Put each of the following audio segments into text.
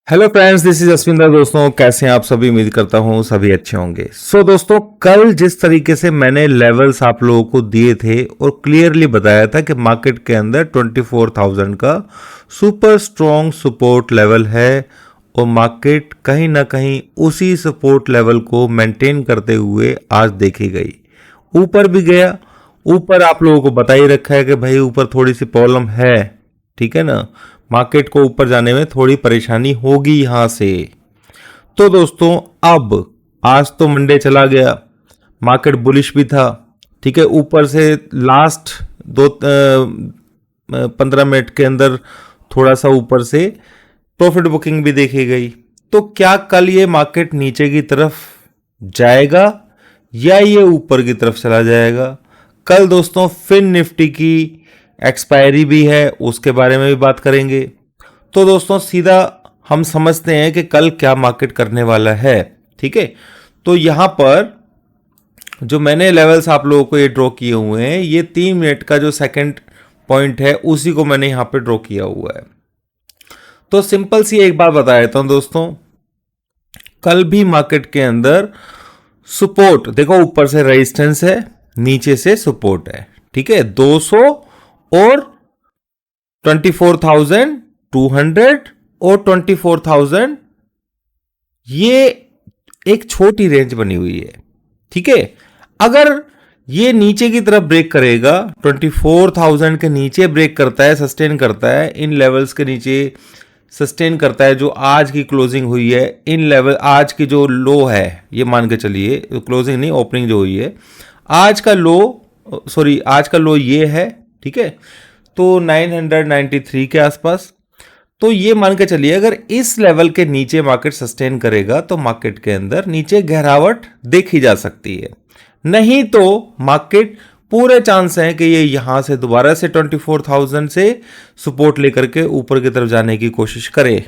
Hello friends, this is Aswinder. दोस्तों, कैसे हैं आप सभी? उम्मीद करता हूं सभी अच्छे होंगे। दोस्तों, कल जिस तरीके से मैंने लेवल्स आप लोगों को दिए थे और क्लियरली बताया था कि मार्केट के अंदर 24,000 का सुपर स्ट्रॉन्ग सपोर्ट लेवल है और मार्केट कहीं ना कहीं उसी सपोर्ट लेवल को मेंटेन करते हुए आज देखी गई, ऊपर भी गया। ऊपर आप लोगों को बता ही रखा है कि भाई ऊपर थोड़ी सी प्रॉब्लम है, ठीक है ना। मार्केट को ऊपर जाने में थोड़ी परेशानी होगी यहां से। तो दोस्तों, अब आज तो मंडे चला गया, मार्केट बुलिश भी था, ठीक है। ऊपर से लास्ट 15 मिनट के अंदर थोड़ा सा ऊपर से प्रॉफिट बुकिंग भी देखी गई। तो क्या कल ये मार्केट नीचे की तरफ जाएगा या ये ऊपर की तरफ चला जाएगा? कल दोस्तों फिन निफ्टी की एक्सपायरी भी है, उसके बारे में भी बात करेंगे। तो दोस्तों, सीधा हम समझते हैं कि कल क्या मार्केट करने वाला है, ठीक है। तो यहां पर जो मैंने लेवल्स आप लोगों को ये ड्रॉ किए हुए हैं, ये 3 मिनट का जो सेकंड पॉइंट है उसी को मैंने यहां पे ड्रॉ किया हुआ है। तो सिंपल सी एक बात बता देता हूं दोस्तों, कल भी मार्केट के अंदर सपोर्ट देखो, ऊपर से रेजिस्टेंस है, नीचे से सपोर्ट है, ठीक है। 200 और 24,200 और 24,000, ये एक छोटी रेंज बनी हुई है, ठीक है। अगर ये नीचे की तरफ ब्रेक करेगा, 24,000 के नीचे ब्रेक करता है, सस्टेन करता है, इन लेवल्स के नीचे सस्टेन करता है, जो आज की क्लोजिंग हुई है, इन लेवल आज की जो लो है, ये मान के चलिए, क्लोजिंग नहीं ओपनिंग जो हुई है, आज का लो, सॉरी आज का लो ये है, ठीक है। तो 993 के आसपास। तो ये मान के चलिए, अगर इस लेवल के नीचे मार्केट सस्टेन करेगा तो मार्केट के अंदर नीचे गिरावट देखी जा सकती है। नहीं तो मार्केट पूरे चांस हैं कि ये यहां से दोबारा से 24,000 से सपोर्ट लेकर के ऊपर की तरफ जाने की कोशिश करे,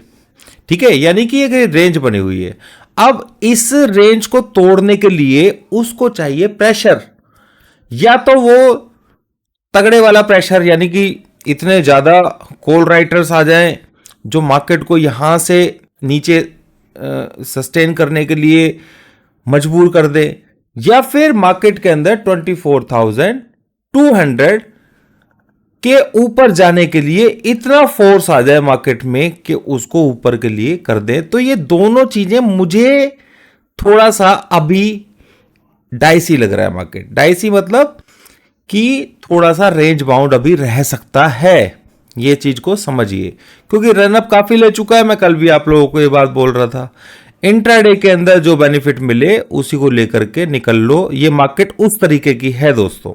ठीक है। यानी कि एक रेंज बनी हुई है। अब इस रेंज को तोड़ने के लिए उसको चाहिए प्रेशर, या तो वो तगड़े वाला प्रेशर, यानी कि इतने ज्यादा कॉल राइटर्स आ जाएं जो मार्केट को यहां से नीचे सस्टेन करने के लिए मजबूर कर दे, या फिर मार्केट के अंदर 24,200 के ऊपर जाने के लिए इतना फोर्स आ जाए मार्केट में कि उसको ऊपर के लिए कर दे। तो ये दोनों चीजें मुझे थोड़ा सा अभी डाइसी लग रहा है। मार्केट डाइसी मतलब कि थोड़ा सा रेंज बाउंड अभी रह सकता है, ये चीज को समझिए, क्योंकि रनअप काफी ले चुका है। मैं कल भी आप लोगों को ये बात बोल रहा था, इंट्राडे के अंदर जो बेनिफिट मिले उसी को लेकर के निकल लो। ये मार्केट उस तरीके की है दोस्तों,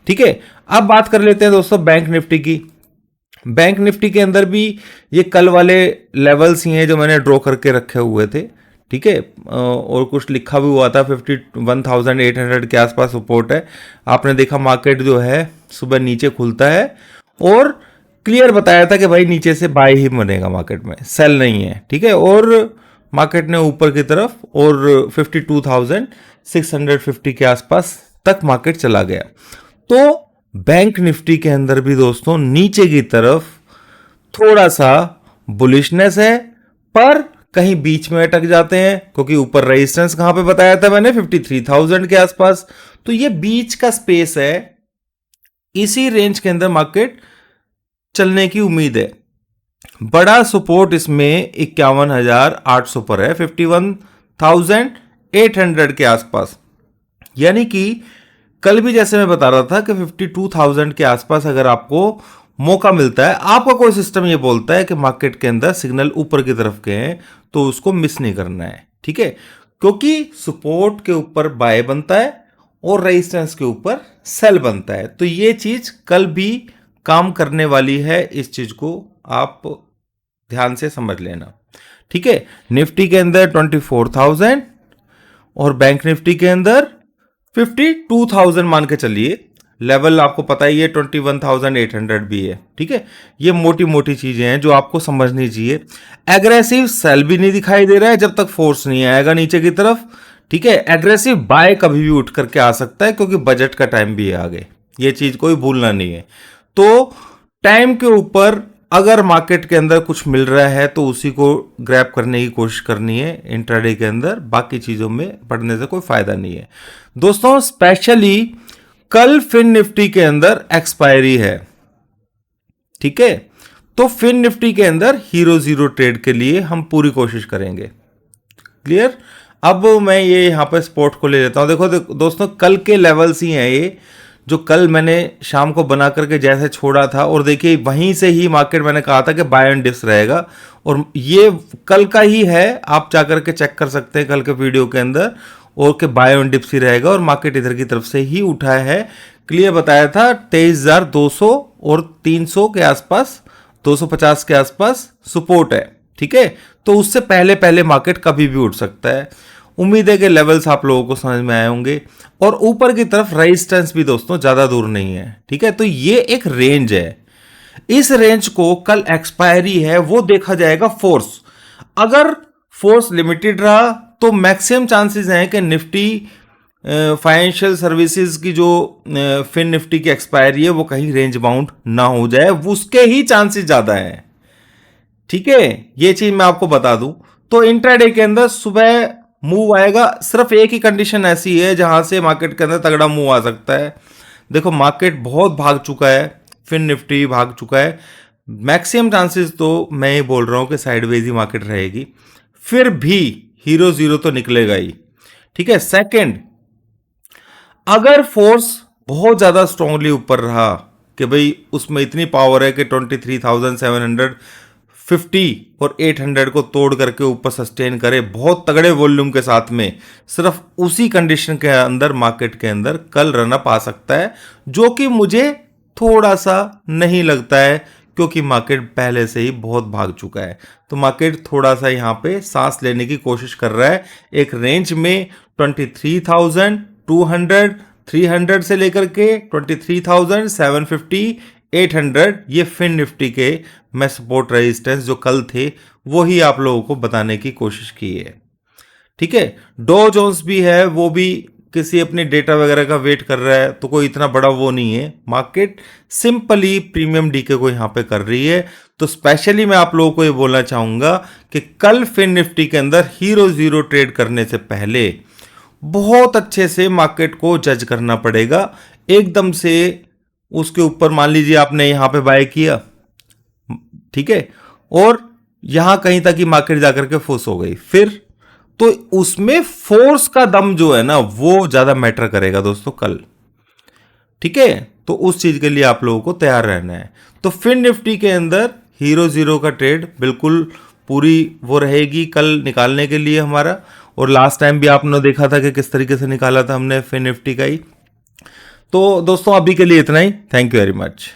ठीक है। अब बात कर लेते हैं दोस्तों बैंक निफ्टी की। बैंक निफ्टी के अंदर भी ये कल वाले लेवल्स ही हैं जो मैंने ड्रॉ करके रखे हुए थे, ठीक है। और कुछ लिखा भी हुआ था, 51,800 के आसपास सपोर्ट है। आपने देखा मार्केट जो है सुबह नीचे खुलता है और क्लियर बताया था कि भाई नीचे से बाय ही बनेगा, मार्केट में सेल नहीं है, ठीक है। और मार्केट ने ऊपर की तरफ और 52,650 के आसपास तक मार्केट चला गया। तो बैंक निफ्टी के अंदर भी दोस्तों नीचे की तरफ थोड़ा सा बुलिशनेस है, पर कहीं बीच में अटक जाते हैं, क्योंकि ऊपर रेजिस्टेंस कहां पे बताया था मैंने, 53,000 के आसपास। तो ये बीच का स्पेस है, इसी रेंज के अंदर मार्केट चलने की उम्मीद है। बड़ा सपोर्ट इसमें 51,800 पर है, 51,800 के आसपास। यानी कि कल भी जैसे मैं बता रहा था कि 52,000 के आसपास अगर आपको मौका मिलता है, आपका कोई सिस्टम ये बोलता है कि मार्केट के अंदर सिग्नल ऊपर की तरफ के हैं, तो उसको मिस नहीं करना है, ठीक है। क्योंकि सपोर्ट के ऊपर बाय बनता है और रेजिस्टेंस के ऊपर सेल बनता है। तो ये चीज कल भी काम करने वाली है, इस चीज को आप ध्यान से समझ लेना, ठीक है। निफ्टी के अंदर 24,000 और बैंक निफ्टी के अंदर 52,000 मान के चलिए। लेवल आपको पता ही है, 21,800 भी है, ठीक है। ये मोटी मोटी चीजें हैं जो आपको समझनी चाहिए। एग्रेसिव सेल भी नहीं दिखाई दे रहा है जब तक फोर्स नहीं आएगा नीचे की तरफ, ठीक है। एग्रेसिव बाय कभी भी उठ करके आ सकता है, क्योंकि बजट का टाइम भी है आगे, ये चीज कोई भूलना नहीं है। तो टाइम के ऊपर अगर मार्केट के अंदर कुछ मिल रहा है तो उसी को ग्रैब करने की कोशिश करनी है इंट्राडे के अंदर, बाकी चीजों में पढ़ने से कोई फायदा नहीं है दोस्तों। स्पेशली कल फिन निफ्टी के अंदर एक्सपायरी है, ठीक है, तो फिन निफ्टी के अंदर हीरो जीरो ट्रेड के लिए हम पूरी कोशिश करेंगे। क्लियर? अब मैं ये यहां पर स्पॉट को ले लेता हूं। देखो दोस्तों, कल के लेवल्स ही हैं ये, जो कल मैंने शाम को बना करके जैसे छोड़ा था, और देखिए वहीं से ही मार्केट मैंने कहा था कि बाय एंड डिप्स रहेगा, और ये कल का ही है। आप जाकर के चेक कर सकते हैं कल के वीडियो के अंदर, और के बाय एंड डिप्स ही रहेगा, और मार्केट इधर की तरफ से ही उठा है। क्लियर बताया था 23,200 और 300 के आसपास, 250 के आसपास सपोर्ट है, ठीक है। तो उससे पहले पहले मार्केट कभी भी उठ सकता है। उम्मीद है कि लेवल्स आप लोगों को समझ में आए होंगे, और ऊपर की तरफ रेजिस्टेंस भी दोस्तों ज्यादा दूर नहीं है, ठीक है। तो ये एक रेंज है, इस रेंज को कल एक्सपायरी है, वो देखा जाएगा फोर्स। अगर फोर्स लिमिटेड रहा तो मैक्सिमम चांसेस हैं कि निफ्टी फाइनेंशियल सर्विसेज की जो फिन निफ्टी की एक्सपायरी है वो कहीं रेंज बाउंड ना हो जाए, उसके ही चांसेस ज्यादा हैं, ठीक है। ये चीज मैं आपको बता दूं। तो इंट्राडे के अंदर सुबह मूव आएगा, सिर्फ एक ही कंडीशन ऐसी है जहां से मार्केट के अंदर तगड़ा मूव आ सकता है। देखो मार्केट बहुत भाग चुका है, फिन निफ्टी भी भाग चुका है, मैक्सिमम चांसेस तो मैं ही बोल रहा हूं कि साइडवेज ही मार्केट रहेगी, फिर भी हीरो जीरो तो निकलेगा ही, ठीक है। सेकंड, अगर फोर्स बहुत ज्यादा स्ट्रांगली ऊपर रहा कि भाई उसमें इतनी पावर है कि 23,750 और 800 को तोड़ करके ऊपर सस्टेन करे बहुत तगड़े वॉल्यूम के साथ में, सिर्फ उसी कंडीशन के अंदर मार्केट के अंदर कल रनअप आ सकता है, जो कि मुझे थोड़ा सा नहीं लगता है, क्योंकि मार्केट पहले से ही बहुत भाग चुका है। तो मार्केट थोड़ा सा यहां पे सांस लेने की कोशिश कर रहा है एक रेंज में 23,200 300 से लेकर के 23,750 800, ये फिन निफ्टी के मैं सपोर्ट रेजिस्टेंस जो कल थे वो ही आप लोगों को बताने की कोशिश की है, ठीक है। डो जोन्स भी है, वो भी किसी अपने डेटा वगैरह का वेट कर रहा है, तो कोई इतना बड़ा वो नहीं है। मार्केट सिंपली प्रीमियम डीके को यहां पे कर रही है। तो स्पेशली मैं आप लोगों को ये बोलना चाहूंगा कि कल फिन निफ्टी के अंदर हीरो जीरो ट्रेड करने से पहले बहुत अच्छे से मार्केट को जज करना पड़ेगा। एकदम से उसके ऊपर मान लीजिए आपने यहां पे बाय किया, ठीक है, और यहां कहीं तक ही मार्केट जाकर के फुस हो गई, फिर तो उसमें फोर्स का दम जो है ना वो ज्यादा मैटर करेगा दोस्तों कल, ठीक है। तो उस चीज के लिए आप लोगों को तैयार रहना है। तो फिन निफ्टी के अंदर हीरो जीरो का ट्रेड बिल्कुल पूरी वो रहेगी कल निकालने के लिए हमारा, और लास्ट टाइम भी आपने देखा था कि किस तरीके से निकाला था हमने फिन निफ्टी का ही। तो दोस्तों अभी के लिए इतना ही, थैंक यू वेरी मच।